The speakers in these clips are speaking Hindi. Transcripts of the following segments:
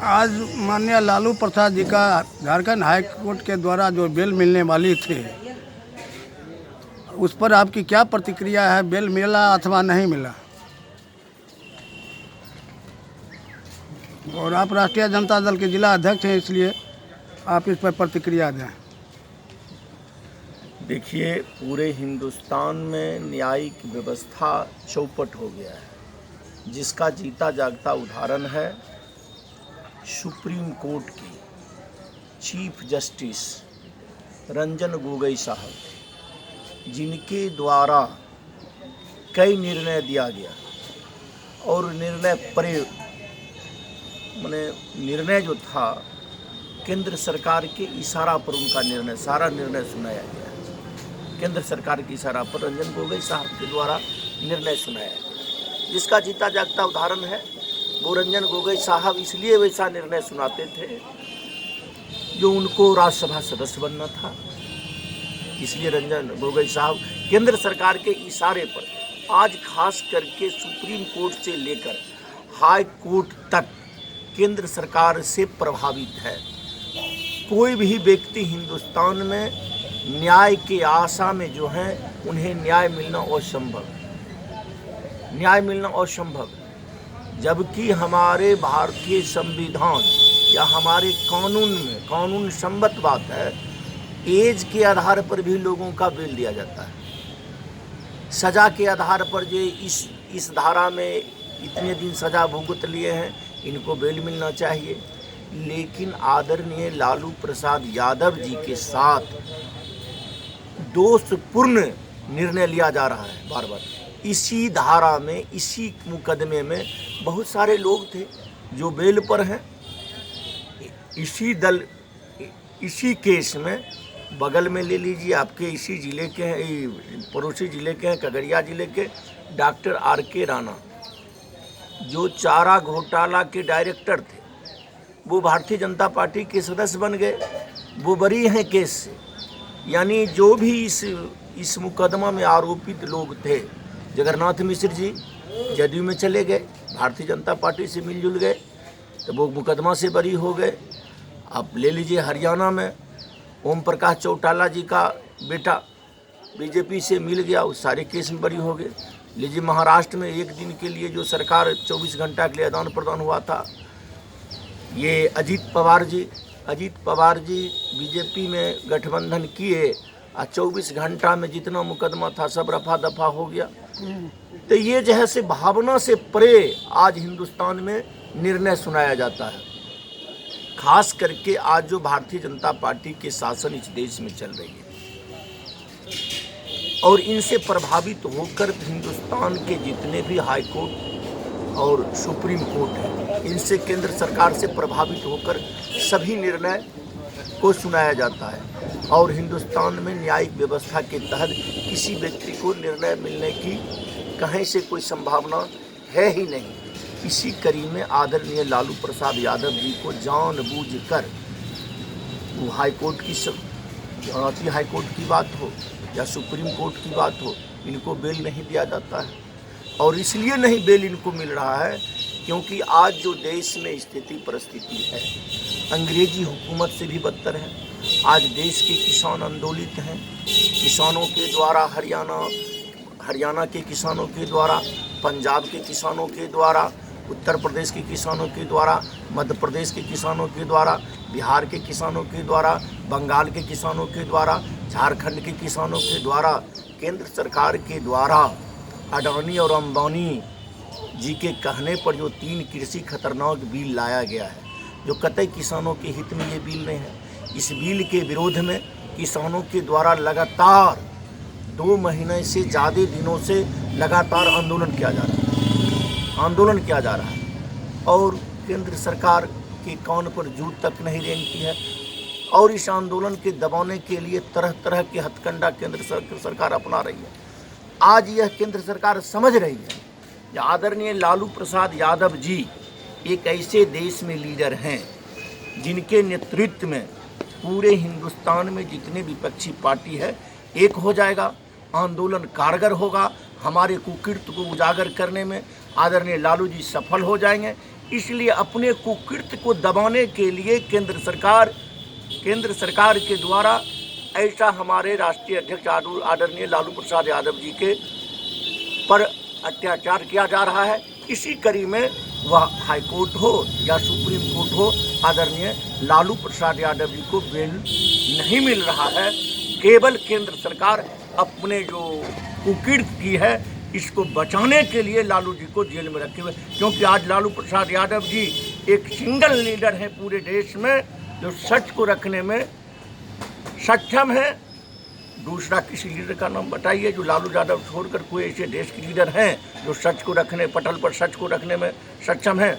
आज माननीय लालू प्रसाद जी का झारखंड हाई कोर्ट के द्वारा जो बेल मिलने वाली थी, उस पर आपकी क्या प्रतिक्रिया है? बेल मिला अथवा नहीं मिला? और आप राष्ट्रीय जनता दल के जिला अध्यक्ष हैं, इसलिए आप इस पर प्रतिक्रिया दें। देखिए, पूरे हिंदुस्तान में न्यायिक व्यवस्था चौपट हो गया है, जिसका जीता जागता उदाहरण है सुप्रीम कोर्ट की चीफ जस्टिस रंजन गोगोई साहब, जिनके द्वारा कई निर्णय दिया गया और निर्णय जो था केंद्र सरकार के इशारा पर उनका सारा निर्णय सुनाया गया। केंद्र सरकार के इशारा पर रंजन गोगोई साहब के द्वारा निर्णय सुनाया गया, जिसका जीता जागता उदाहरण है वो रंजन गोगोई साहब इसलिए वैसा निर्णय सुनाते थे जो उनको राज्यसभा सदस्य बनना था। इसलिए रंजन गोगोई साहब केंद्र सरकार के इशारे पर आज खास करके सुप्रीम कोर्ट से लेकर हाई कोर्ट तक केंद्र सरकार से प्रभावित है। कोई भी व्यक्ति हिंदुस्तान में न्याय के आशा में जो है, उन्हें न्याय मिलना असंभव, जबकि हमारे भारतीय संविधान या हमारे कानून में कानून सम्मत बात है, एज के आधार पर भी लोगों का बेल दिया जाता है। सज़ा के आधार पर जो इस धारा में इतने दिन सज़ा भुगत लिए हैं, इनको बेल मिलना चाहिए। लेकिन आदरणीय लालू प्रसाद यादव जी के साथ दोषपूर्ण निर्णय लिया जा रहा है बार बार। इसी धारा में, इसी मुकदमे में बहुत सारे लोग थे जो बेल पर हैं। इसी केस में बगल में ले लीजिए, आपके इसी जिले के हैं, पड़ोसी जिले के हैं, खगड़िया जिले के डॉक्टर R.K. राणा, जो चारा घोटाला के डायरेक्टर थे, वो भारतीय जनता पार्टी के सदस्य बन गए। वो बरी हैं केस से। यानी जो भी इस मुकदमा में आरोपित लोग थे, जगन्नाथ मिश्र जी जदयू में चले गए, भारतीय जनता पार्टी से मिलजुल गए, तो वो मुकदमा से बरी हो गए। आप ले लीजिए हरियाणा में ओम प्रकाश चौटाला जी का बेटा बीजेपी से मिल गया, उस सारे केस में बरी हो गए। लीजिए महाराष्ट्र में एक दिन के लिए जो सरकार 24 घंटा के लिए आदान प्रदान हुआ था, ये अजीत पवार जी बीजेपी में गठबंधन किए और 24 घंटा में जितना मुकदमा था सब रफा दफा हो गया। तो ये जैसे भावना से परे आज हिंदुस्तान में निर्णय सुनाया जाता है। खास करके आज जो भारतीय जनता पार्टी के शासन इस देश में चल रही है, और इनसे प्रभावित होकर हिंदुस्तान के जितने भी हाई कोर्ट और सुप्रीम कोर्ट है, इनसे केंद्र सरकार से प्रभावित होकर सभी निर्णय को सुनाया जाता है। और हिंदुस्तान में न्यायिक व्यवस्था के तहत किसी व्यक्ति को निर्णय मिलने की कहीं से कोई संभावना है ही नहीं। इसी कड़ी में आदरणीय लालू प्रसाद यादव जी को जानबूझकर वो हाई कोर्ट की बात हो या सुप्रीम कोर्ट की बात हो, इनको बेल नहीं दिया जाता है। और इसलिए नहीं बेल इनको मिल रहा है क्योंकि आज जो देश में स्थिति परिस्थिति है, अंग्रेजी हुकूमत से भी बदतर है। आज देश के किसान आंदोलित हैं। किसानों के द्वारा हरियाणा के किसानों के द्वारा, पंजाब के किसानों के द्वारा, उत्तर प्रदेश के किसानों के द्वारा, मध्य प्रदेश के किसानों के द्वारा, बिहार के किसानों के द्वारा, बंगाल के किसानों के द्वारा, झारखंड के किसानों के द्वारा, केंद्र सरकार के द्वारा अडानी और अंबानी जी के कहने पर जो 3 कृषि खतरनाक बिल लाया गया है, जो कतई किसानों के हित में ये बिल नहीं है। इस बिल के विरोध में किसानों के द्वारा लगातार 2 महीने से ज़्यादा दिनों से लगातार आंदोलन किया जा रहा है और केंद्र सरकार के कान पर जूं तक नहीं रेंगती है। और इस आंदोलन के दबाने के लिए तरह तरह के हथकंडा केंद्र सरकार अपना रही है। आज यह केंद्र सरकार समझ रही है कि आदरणीय लालू प्रसाद यादव जी एक ऐसे देश में लीडर हैं जिनके नेतृत्व में पूरे हिंदुस्तान में जितने विपक्षी पार्टी है एक हो जाएगा, आंदोलन कारगर होगा, हमारे कुकीर्ति को उजागर करने में, आदरणीय लालू जी सफल हो जाएंगे। इसलिए अपने कुकृत्य को दबाने के लिए केंद्र सरकार के द्वारा ऐसा हमारे राष्ट्रीय अध्यक्ष आदरणीय लालू प्रसाद यादव जी के पर अत्याचार किया जा रहा है। इसी कड़ी में वह हाई कोर्ट हो या सुप्रीम कोर्ट हो, आदरणीय लालू प्रसाद यादव जी को बेल नहीं मिल रहा है। केवल केंद्र सरकार अपने जो कुकृत्य की है इसको बचाने के लिए लालू जी को जेल में रखे हुए, क्योंकि आज लालू प्रसाद यादव जी एक सिंगल लीडर हैं पूरे देश में जो सच को रखने में सक्षम है। दूसरा किसी लीडर का नाम बताइए जो लालू यादव छोड़कर कोई ऐसे देश के लीडर हैं जो सच को रखने, पटल पर सच को रखने में सक्षम है।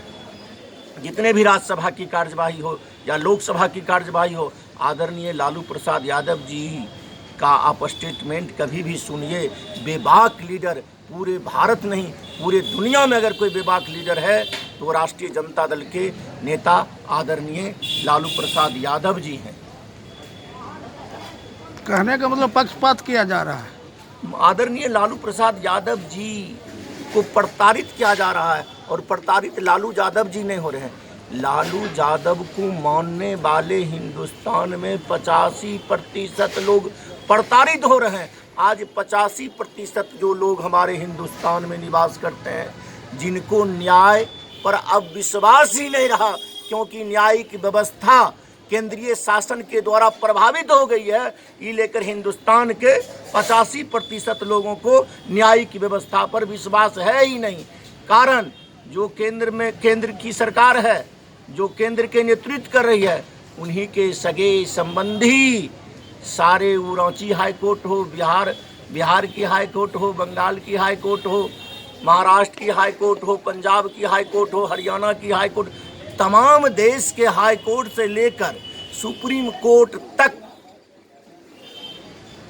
जितने भी राज्यसभा की कार्यवाही हो या लोकसभा की कार्यवाही हो, आदरणीय लालू प्रसाद यादव जी का आप स्टेटमेंट कभी भी सुनिए। बेबाक लीडर पूरे भारत नहीं पूरे दुनिया में अगर कोई बेबाक लीडर है तो राष्ट्रीय जनता दल के नेता आदरणीय लालू प्रसाद यादव जी हैं। कहने का मतलब पक्षपात किया जा रहा है। आदरणीय लालू प्रसाद यादव जी को प्रताड़ित किया जा रहा है, और प्रताड़ित लालू यादव जी नहीं हो रहे हैं। लालू यादव को मानने वाले हिंदुस्तान में 85% लोग प्रताड़ित हो रहे हैं। आज 85% जो लोग हमारे हिंदुस्तान में निवास करते हैं, जिनको न्याय पर अब विश्वास ही नहीं रहा, क्योंकि न्यायिक व्यवस्था केंद्रीय शासन के द्वारा प्रभावित हो गई है। ये लेकर हिंदुस्तान के 85% लोगों को न्यायिक व्यवस्था पर विश्वास है ही नहीं। कारण जो केंद्र की सरकार है, जो केंद्र के नेतृत्व कर रही है, उन्हीं के सगे संबंधी सारे रांची हाई कोर्ट हो, बिहार की हाई कोर्ट हो, बंगाल की हाई कोर्ट हो, महाराष्ट्र की हाई कोर्ट हो, पंजाब की हाई कोर्ट हो, हरियाणा की हाई कोर्ट, तमाम देश के हाई कोर्ट से लेकर सुप्रीम कोर्ट तक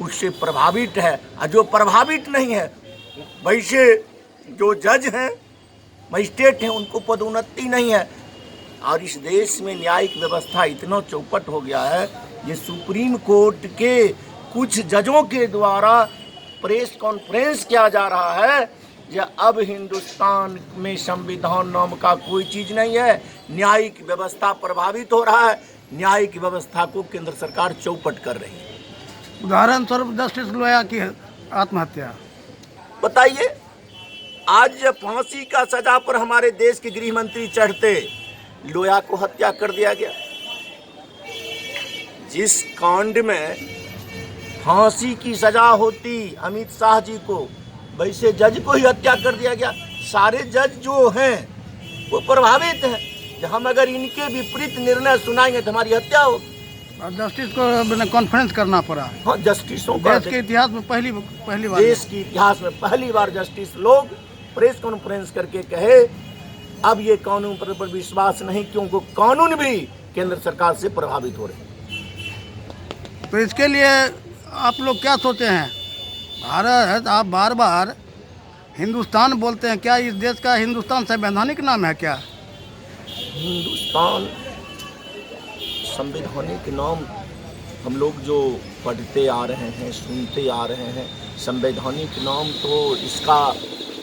उससे प्रभावित है। और जो प्रभावित नहीं है, वैसे जो जज हैं, मजिस्ट्रेट हैं, उनको पदोन्नति नहीं है। और इस देश में न्यायिक व्यवस्था इतना चौपट हो गया है, ये सुप्रीम कोर्ट के कुछ जजों के द्वारा प्रेस कॉन्फ्रेंस किया जा रहा है कि अब हिंदुस्तान में संविधान नाम का कोई चीज़ नहीं है, न्यायिक व्यवस्था प्रभावित हो रहा है, न्यायिक व्यवस्था को केंद्र सरकार चौपट कर रही है। उदाहरण स्वरूप जस्टिस लोया की आत्महत्या बताइए, आज जब फांसी का सजा पर हमारे देश के गृह मंत्री चढ़ते, लोया को हत्या कर दिया गया। जिस कांड में फांसी की सजा होती अमित शाह जी को, वैसे जज को ही हत्या कर दिया गया। सारे जज जो हैं वो प्रभावित हैं कि हम अगर इनके विपरीत निर्णय सुनाएंगे तो हमारी हत्या हो। और जस्टिस को कॉन्फ्रेंस करना पड़ा। हाँ, जस्टिसों का देश के इतिहास में पहली बार, देश के इतिहास में पहली बार जस्टिस लोग प्रेस कॉन्फ्रेंस करके कहे अब ये कानून पर विश्वास नहीं, क्योंकि कानून भी केंद्र सरकार से प्रभावित हो रहे हैं। तो इसके लिए आप लोग क्या सोचे हैं? भारत, आप बार बार हिंदुस्तान बोलते हैं, क्या इस देश का हिंदुस्तान संवैधानिक नाम है क्या? हिंदुस्तान संवैधानिक नाम हम लोग जो पढ़ते आ रहे हैं, सुनते आ रहे हैं, संवैधानिक नाम तो इसका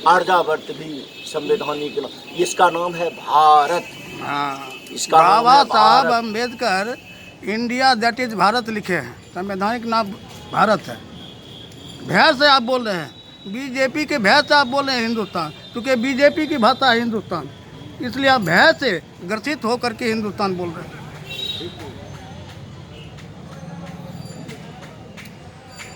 आर्यावर्त भी संवैधानिक नाम, इसका नाम है भारत। हाँ, इसका नाम बाबा है साहब Bharat. Ambedkar India that is Bharat लिखे हैं, संवैधानिक नाम भारत है। भय से आप बोल रहे हैं, बीजेपी के भय से आप बोल रहे हैं हिंदुस्तान, क्योंकि बीजेपी की भाषा है हिंदुस्तान, इसलिए आप भय से ग्रसित होकर के हिंदुस्तान बोल रहे हैं।